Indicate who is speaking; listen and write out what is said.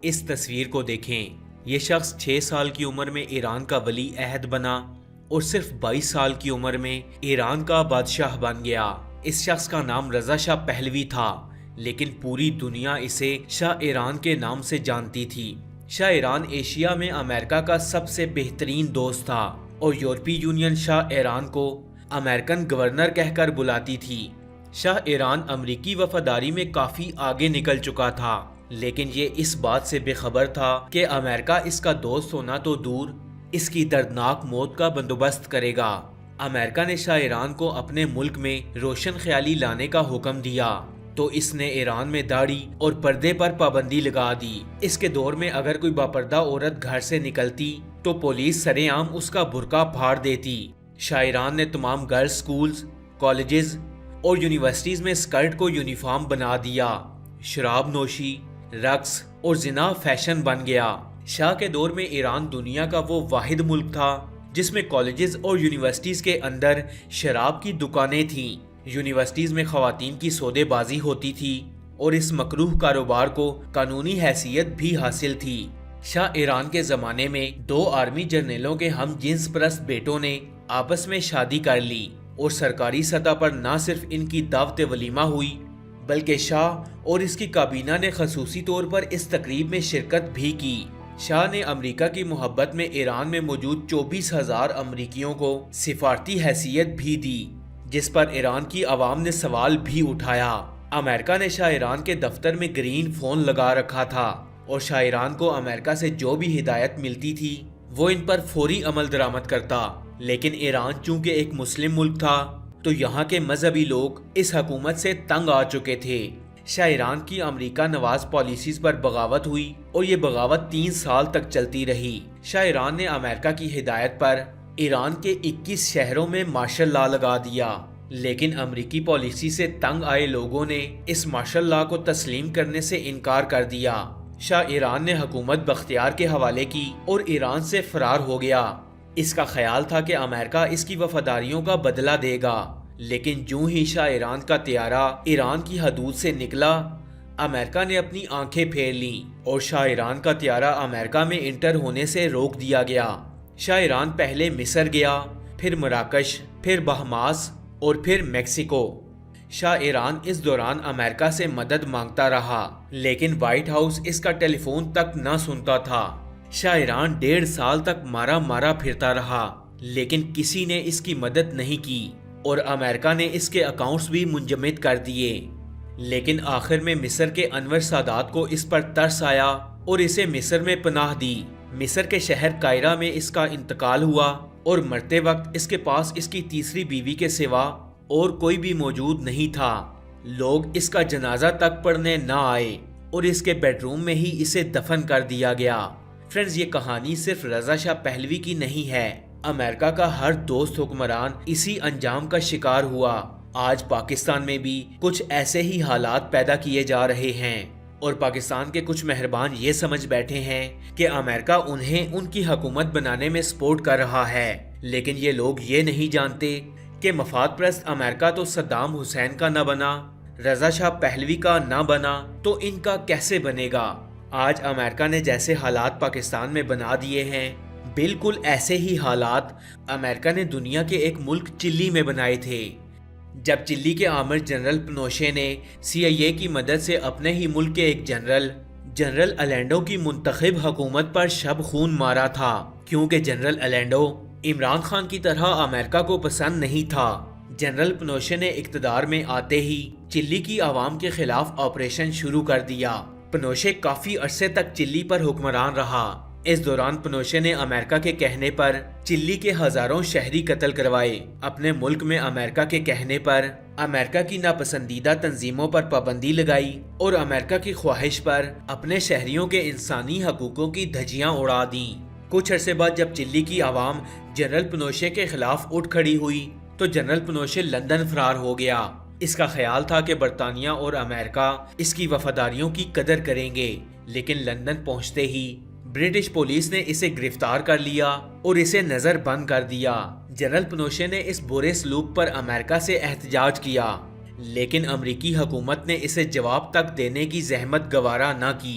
Speaker 1: اس تصویر کو دیکھیں۔ یہ شخص 6 سال کی عمر میں ایران کا ولی عہد بنا اور صرف 22 سال کی عمر میں ایران کا بادشاہ بن گیا۔ اس شخص کا نام رضا شاہ پہلوی تھا، لیکن پوری دنیا اسے شاہ ایران کے نام سے جانتی تھی۔ شاہ ایران ایشیا میں امریکہ کا سب سے بہترین دوست تھا اور یورپی یونین شاہ ایران کو امریکن گورنر کہہ کر بلاتی تھی۔ شاہ ایران امریکی وفاداری میں کافی آگے نکل چکا تھا، لیکن یہ اس بات سے بے خبر تھا کہ امریکہ اس کا دوست ہونا تو دور، اس کی دردناک موت کا بندوبست کرے گا۔ امریکہ نے شاہ ایران کو اپنے ملک میں روشن خیالی لانے کا حکم دیا تو اس نے ایران میں داڑھی اور پردے پر پابندی لگا دی۔ اس کے دور میں اگر کوئی باپردہ عورت گھر سے نکلتی تو پولیس سرے عام اس کا برقع پھاڑ دیتی۔ شاہ ایران نے تمام گرلز سکولز، کالجز اور یونیورسٹیز میں اسکرٹ کو یونیفارم بنا دیا۔ شراب نوشی، رقص اور زنا فیشن بن گیا۔ شاہ کے دور میں ایران دنیا کا وہ واحد ملک تھا جس میں کالجز اور یونیورسٹیز کے اندر شراب کی دکانیں تھیں۔ یونیورسٹیز میں خواتین کی سودے بازی ہوتی تھی اور اس مکروہ کاروبار کو قانونی حیثیت بھی حاصل تھی۔ شاہ ایران کے زمانے میں 2 آرمی جرنیلوں کے ہم جنس پرست بیٹوں نے آپس میں شادی کر لی اور سرکاری سطح پر نہ صرف ان کی دعوت ولیمہ ہوئی بلکہ شاہ اور اس کی کابینہ نے خصوصی طور پر اس تقریب میں شرکت بھی کی۔ شاہ نے امریکہ کی محبت میں ایران میں موجود 24,000 امریکیوں کو سفارتی حیثیت بھی دی، جس پر ایران کی عوام نے سوال بھی اٹھایا۔ امریکہ نے شاہ ایران کے دفتر میں گرین فون لگا رکھا تھا اور شاہ ایران کو امریکہ سے جو بھی ہدایت ملتی تھی وہ ان پر فوری عمل درآمد کرتا۔ لیکن ایران چونکہ ایک مسلم ملک تھا تو یہاں کے مذہبی لوگ اس حکومت سے تنگ آ چکے تھے۔ شاہ ایران کی امریکہ نواز پالیسیز پر بغاوت ہوئی اور یہ بغاوت 3 سال تک چلتی رہی۔ شاہ ایران نے امریکہ کی ہدایت پر ایران کے 21 شہروں میں مارشل لا لگا دیا، لیکن امریکی پالیسی سے تنگ آئے لوگوں نے اس مارشل لا کو تسلیم کرنے سے انکار کر دیا۔ شاہ ایران نے حکومت بختیار کے حوالے کی اور ایران سے فرار ہو گیا۔ اس کا خیال تھا کہ امریکہ اس کی وفاداریوں کا بدلہ دے گا، لیکن جوں ہی شاہ ایران کا طیارہ ایران کی حدود سے نکلا، امریکہ نے اپنی آنکھیں پھیر لیں اور شاہ ایران کا طیارہ امریکہ میں انٹر ہونے سے روک دیا گیا۔ شاہ ایران پہلے مصر گیا، پھر مراکش، پھر بہاماس اور پھر میکسیکو۔ شاہ ایران اس دوران امریکہ سے مدد مانگتا رہا، لیکن وائٹ ہاؤس اس کا ٹیلی فون تک نہ سنتا تھا۔ شاہ ایران 1.5 سال تک مارا پھرتا رہا، لیکن کسی نے اس کی مدد نہیں کی اور امریکہ نے اس کے اکاؤنٹس بھی منجمد کر دیے۔ لیکن آخر میں مصر کے انور سادات کو اس پر ترس آیا اور اسے مصر میں پناہ دی۔ مصر کے شہر قاہرہ میں اس کا انتقال ہوا اور مرتے وقت اس کے پاس اس کی تیسری بیوی کے سوا اور کوئی بھی موجود نہیں تھا۔ لوگ اس کا جنازہ تک پڑھنے نہ آئے اور اس کے بیڈ روم میں ہی اسے دفن کر دیا گیا۔ فرینڈز، یہ کہانی صرف رضا شاہ پہلوی کی نہیں ہے۔ امریکہ کا ہر دوست حکمران اسی انجام کا شکار ہوا۔ آج پاکستان میں بھی کچھ ایسے ہی حالات پیدا کیے جا رہے ہیں اور پاکستان کے کچھ مہربان یہ سمجھ بیٹھے ہیں کہ امریکہ انہیں ان کی حکومت بنانے میں سپورٹ کر رہا ہے، لیکن یہ لوگ یہ نہیں جانتے کہ مفاد پرست امریکہ تو صدام حسین کا نہ بنا، رضا شاہ پہلوی کا نہ بنا تو ان کا کیسے بنے گا؟ آج امریکہ نے جیسے حالات پاکستان میں بنا دیے ہیں، بالکل ایسے ہی حالات امریکہ نے دنیا کے ایک ملک چلی میں بنائے تھے۔ جب چلی کے آمر جنرل پنوشے نے CIA کی مدد سے اپنے ہی ملک کے ایک جنرل الینڈو کی منتخب حکومت پر شب خون مارا تھا، کیونکہ جنرل الینڈو عمران خان کی طرح امریکہ کو پسند نہیں تھا۔ جنرل پنوشے نے اقتدار میں آتے ہی چلی کی عوام کے خلاف آپریشن شروع کر دیا۔ پنوشے کافی عرصے تک چلی پر حکمران رہا۔ اس دوران پنوشے نے امریکہ کے کہنے پر چلی کے ہزاروں شہری قتل کروائے۔ اپنے ملک میں امریکہ کے کہنے پر امریکہ کی ناپسندیدہ تنظیموں پر پابندی لگائی اور امریکہ کی خواہش پر اپنے شہریوں کے انسانی حقوقوں کی دھجیاں اڑا دیں۔ کچھ عرصے بعد جب چلی کی عوام جنرل پنوشے کے خلاف اٹھ کھڑی ہوئی تو جنرل پنوشے لندن فرار ہو گیا۔ اس کا خیال تھا کہ برطانیہ اور امریکہ اس کی وفاداریوں کی قدر کریں گے، لیکن لندن پہنچتے ہی برٹش پولیس نے اسے گرفتار کر لیا اور اسے نظر بند کر دیا۔ جنرل پنوشے نے اس برے سلوک پر امریکہ سے احتجاج کیا، لیکن امریکی حکومت نے اسے جواب تک دینے کی زحمت گوارا نہ کی۔